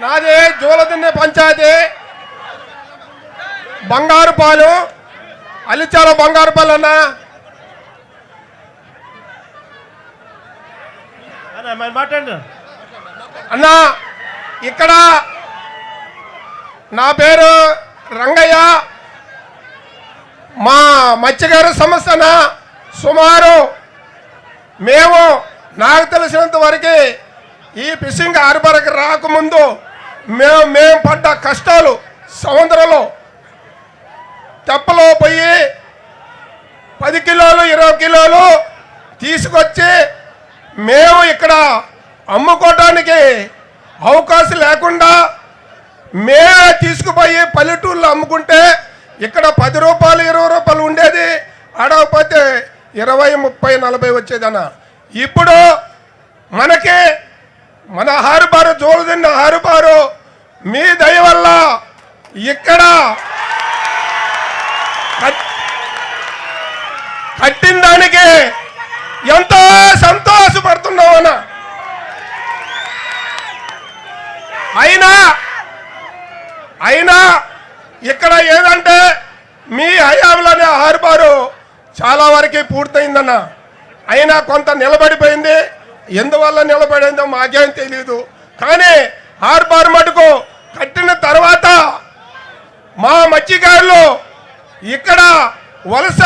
నాది జోలదిన్నె పంచాయతీ బంగారుపాలెం అలిచాల బంగారుపాలెం అన్నా ఇక్కడ నా పేరు రంగయ్య. మా మత్స్యకారు సంస్థన సుమారు మేము నాకు తెలిసినంత వరకు ఈ ఫిషింగ్ హార్బర్కి రాకముందు మేము పడ్డ కష్టాలు సముద్రంలో తెప్పలో పోయి 10 కిలోలు 20 కిలోలు తీసుకొచ్చి మేము ఇక్కడ అమ్ముకోవడానికి అవకాశం లేకుండా మేమే తీసుకుపోయి పల్లెటూళ్ళు అమ్ముకుంటే ఇక్కడ 10 రూపాయలు 20 రూపాయలు ఉండేది, అడగకపోతే 20, 30, 40 వచ్చేదన్న. ఇప్పుడు మనకి మన హార్బర్ జోలదిన్న హార్బరు మీ దయ వల్ల ఇక్కడ కట్టిన దానికి ఎంతో సంతోషపడుతున్నామన్న. అయినా ఇక్కడ ఏదంటే మీ హయాంలోనే హార్బరు చాలా వరకు పూర్తయిందన్న. అయినా కొంత నిలబడిపోయింది. ఎందువల్ల నిలబడిందో మాకేం తెలియదు. కానీ హార్బర్ మటుకు కట్టిన తర్వాత మా మత్స్యకారులు ఇక్కడ వలస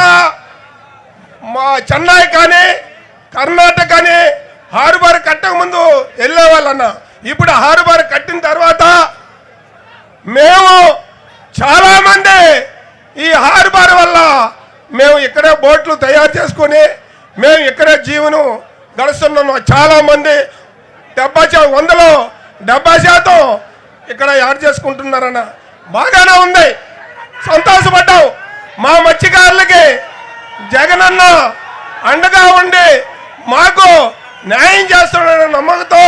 మా చెన్నై కానీ కర్ణాటక కానీ హార్బర్ కట్టక ముందు వెళ్ళేవాళ్ళన్న. ఇప్పుడు హార్బర్ కట్టిన తర్వాత మేము చాలామంది ఈ హార్బర్ వల్ల మేము ఇక్కడే బోట్లు తయారు చేసుకొని మేము ఇక్కడే జీవనం గడుస్తున్నాము. చాలామంది 70% ఇక్కడ యాడ్ చేసుకుంటున్నారన్న. బాగానే ఉంది, సంతోషపడ్డాం. మా మత్స్యకారులకి జగనన్న అండగా ఉండి మాకు న్యాయం చేస్తున్నాడన్న నమ్మకంతో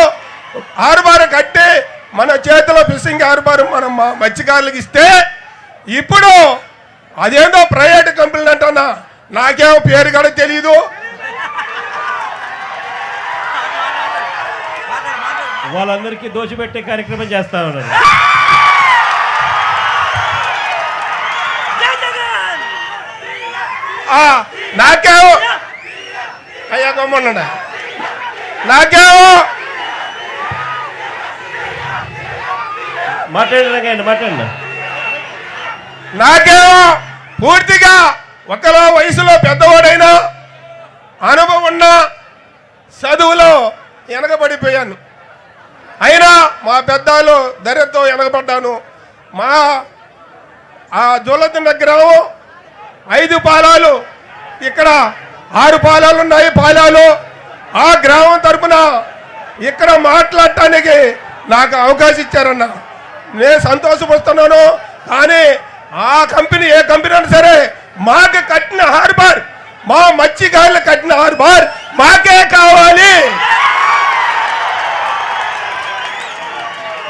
హార్బర్ కట్టి మన చేతిలో ఫిషింగ్ హార్బర్ మనం మా మత్స్యకారులకు ఇస్తే ఇప్పుడు అదేందో ప్రైవేట్ కంపెనీలు అంటున్నా, నాకేమో పేరు కూడా తెలియదు. వాళ్ళందరికీ దోచిపెట్టే కార్యక్రమం చేస్తా ఉన్నారు. నాకేమో అయ్యా గమ్మన్నా, నాకేమో మాట్లాడండి. నాకేమో పూర్తిగా ఒకలో వయసులో పెద్దవాడైనా అనుభవం ఉన్న చదువులో వెనకబడిపోయాను. అయినా మా పెద్దలు ధైర్యంతో వెనకబడ్డాను. మా ఆ జోలదిన్న గ్రామం 5 పాలాలు, ఇక్కడ 6 పాలాలు ఉన్నాయి. పాలాలు ఆ గ్రామం తరపున ఇక్కడ మాట్లాడటానికి నాకు అవకాశం ఇచ్చారన్న. నేను సంతోషపడుతున్నాను. కానీ ఆ కంపెనీ ఏ కంపెనీ అయినా సరే మాకు కట్టిన హార్బర్, మా మత్స్యకారులు కట్టిన హార్బర్ మాకే కావాలి.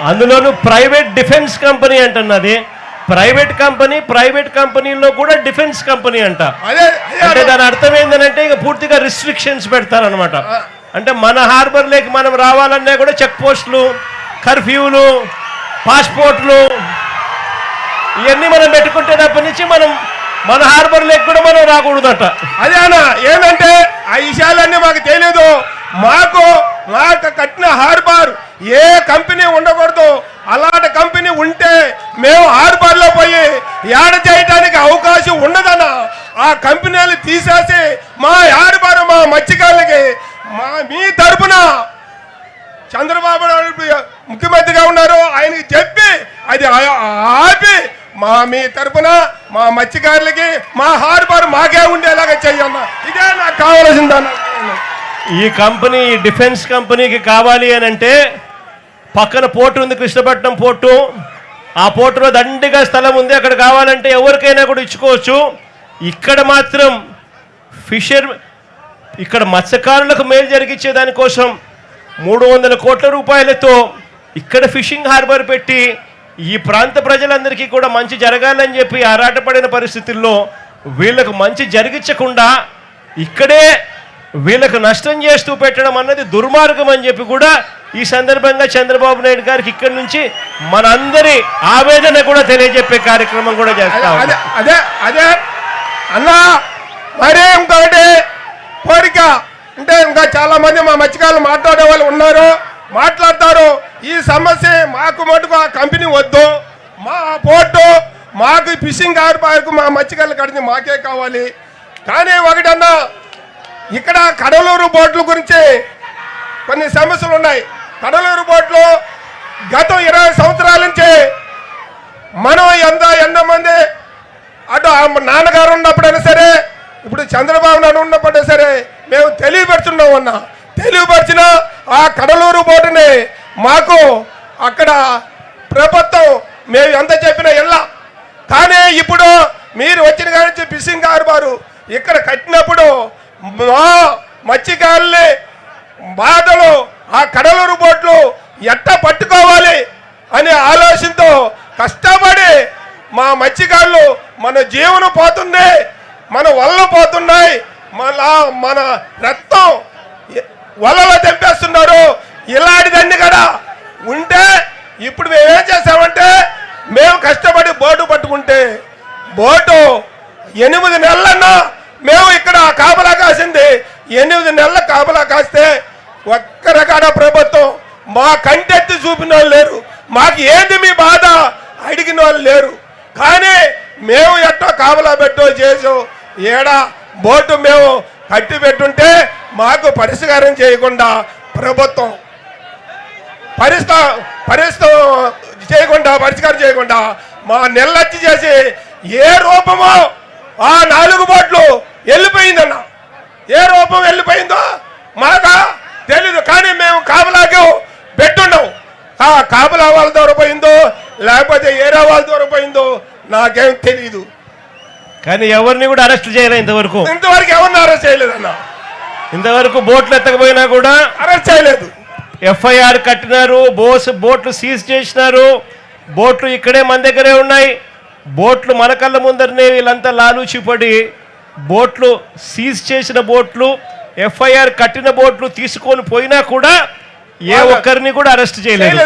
అందులోనూ ప్రైవేట్ డిఫెన్స్ కంపెనీ అంటున్నది. ప్రైవేట్ కంపెనీలో కూడా డిఫెన్స్ కంపెనీ అంట. అంటే దాని అర్థం ఏంటంటే ఇక పూర్తిగా రిస్ట్రిక్షన్స్ పెడతారనమాట. అంటే మన హార్బర్ లేక మనం రావాలన్నా కూడా చెక్ పోస్టులు, కర్ఫ్యూలు, పాస్పోర్ట్లు ఇవన్నీ మనం పెట్టుకుంటే తప్ప నుంచి మనం మన హార్బర్ లేక కూడా మనం రాకూడదట. అదే అన్న, ఏంటంటే ఆ విషయాలన్నీ మాకు తెలియదు. మాకు కట్టిన హార్బర్ ఏ కంపెనీ ఉండకూడదు. అలాంటి కంపెనీ ఉంటే మేము హార్బర్లో పోయి యాడ చేయడానికి అవకాశం ఉండదన్న. ఆ కంపెనీలు తీసేసి మా హార్బర్ మా మత్స్యకారులకి మీ తరపున చంద్రబాబు నాయుడు ముఖ్యమంత్రిగా ఉన్నారు, ఆయనకి చెప్పి అది ఆపి మీ తరపున మా మత్స్యకారులకి మా హార్బర్ మాకే ఉండేలాగా చెయ్యన్న. ఇదే నాకు కావాల్సిందన్న. ఈ కంపెనీ డిఫెన్స్ కంపెనీకి కావాలి అని అంటే పక్కన పోర్టు ఉంది, కృష్ణపట్నం పోర్టు. ఆ పోర్టులో దండిగా స్థలం ఉంది. అక్కడ కావాలంటే ఎవరికైనా కూడా ఇచ్చుకోవచ్చు. ఇక్కడ మాత్రం ఇక్కడ మత్స్యకారులకు మేలు జరిగించే దానికోసం 300 కోట్ల రూపాయలతో ఇక్కడ ఫిషింగ్ హార్బర్ పెట్టి ఈ ప్రాంత ప్రజలందరికీ కూడా మంచి జరగాలని చెప్పి ఆరాటపడిన పరిస్థితుల్లో వీళ్ళకు మంచి జరిగించకుండా ఇక్కడే వీళ్ళకు నష్టం చేస్తూ పెట్టడం అన్నది దుర్మార్గం అని చెప్పి కూడా ఈ సందర్భంగా చంద్రబాబు నాయుడు గారికి ఇక్కడి నుంచి మనందరి ఆవేదన కూడా తెలియజెప్పే కార్యక్రమం కూడా చేస్తాం. అదే అదే అదే అన్నా, మరీ ఇంకొకటి కోరిక అంటే ఇంకా చాలా మంది మా మత్స్యకారులు మాట్లాడే వాళ్ళు ఉన్నారు, మాట్లాడతారు. ఈ సమస్య మాకు మటుకు ఆ కంపెనీ వద్దు, మా పోర్టు మాకు ఫిషింగ్ హార్బర్కు మా మత్స్యకారులు కడితే మాకే కావాలి. కానీ ఒకటన్నా, ఇక్కడ కడలూరు బోట్ల గురించి కొన్ని సమస్యలు ఉన్నాయి. కడలూరు బోట్లు గత 20 సంవత్సరాల నుంచి మనం ఎంతమంది అటు నాన్నగారు ఉన్నప్పుడైనా సరే, ఇప్పుడు చంద్రబాబు నాయుడు ఉన్నప్పుడైనా సరే మేము తెలియపరుచున్నాం అన్నా. తెలియపరిచిన ఆ కడలూరు బోటుని మాకు అక్కడ ప్రభుత్వం మేము ఎంత చెప్పినా వెళ్ళా. కానీ ఇప్పుడు మీరు వచ్చిన కాడి నుంచి ఫిషింగ్ హార్బర్ ఇక్కడ కట్టినప్పుడు మా మత్స్యకారుల్ని బాధలు ఆ కడలూరు బోట్లు ఎట్ట పట్టుకోవాలి అనే ఆలోచనతో కష్టపడి మా మత్స్యకారులు మన జీవనం పోతుంది, మన వలలు పోతున్నాయి, మన రక్తం వలలో తెంపేస్తున్నారు. ఇలాంటిదన్నీ కూడా ఉంటే ఇప్పుడు మేము ఏం చేసామంటే, మేము కష్టపడి బోటు పట్టుకుంటే బోటు 8 నెలలన్నా మేము ఇక్కడ కాపలా కాసింది. 8 నెలల కాపలా కాస్తే ఒక్కరకాడ ప్రభుత్వం మా కంటెత్తి చూపిన వాళ్ళు లేరు, మాకు ఏంది మీ బాధ అడిగిన వాళ్ళు లేరు. కానీ మేము ఎట్టో కాపలా పెట్టో చేసో ఏడా బోటు మేము కట్టి పెట్టుంటే మాకు పరిష్కారం చేయకుండా ప్రభుత్వం పరిష్కారం చేయకుండా మా నెల్లచ్చి చేసి ఏ రూపమో ఆ 4 బోట్లు వెళ్ళిపోయిందన్న. ఏ రూపం వెళ్ళిపోయిందో మాకు తెలీదు. కానీ మేము కాపలాకి పెట్టున్నాం. ఆ కాపలా వాళ్ళ ద్వారా పోయిందో లేకపోతే ఏరా వాళ్ళ ద్వారా పోయిందో నాకేం తెలీదు. కానీ ఎవరిని కూడా అరెస్ట్ చేయలేదు ఇంతవరకు ఎవరిని అరెస్ట్ చేయలేదన్న. ఇంతవరకు బోట్లు ఎత్తకపోయినా కూడా అరెస్ట్ చేయలేదు. ఎఫ్ఐఆర్ కట్టినారు, బోట్లు సీజ్ చేసినారు. బోట్లు ఇక్కడే మన దగ్గరే ఉన్నాయి. బోట్లు మన కళ్ళ ముందరనే వీళ్ళంతా లాలూచిపడి బోట్లు సీజ్ చేసిన బోట్లు, ఎఫ్ఐఆర్ కట్టిన బోట్లు తీసుకొని పోయినా కూడా ఏ ఒక్కరిని కూడా అరెస్ట్ చేయలేదు.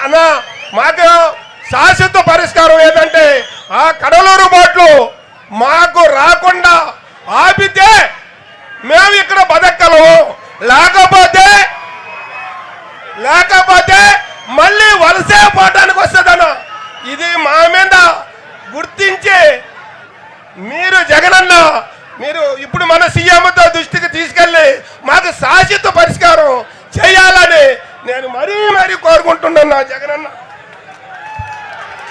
అన్న మాకు శాశ్వత పరిష్కారం ఏదంటే ఆ కడలూరు బోట్లు మాకు రాకుండా ఆపితే మేము ఇక్కడ బతకగలము, లేకపోతే మళ్ళీ వలసే పోవటానికి వస్తుందన్న. ఇది మా మీద గుర్తించి మీరు జగనన్న మీరు ఇప్పుడు మన సీఎంతో దృష్టికి తీసుకెళ్ళి మాకు శాశ్వత పరిష్కారం చేయాలని నేను మరీ కోరుకుంటున్నాను జగనన్న.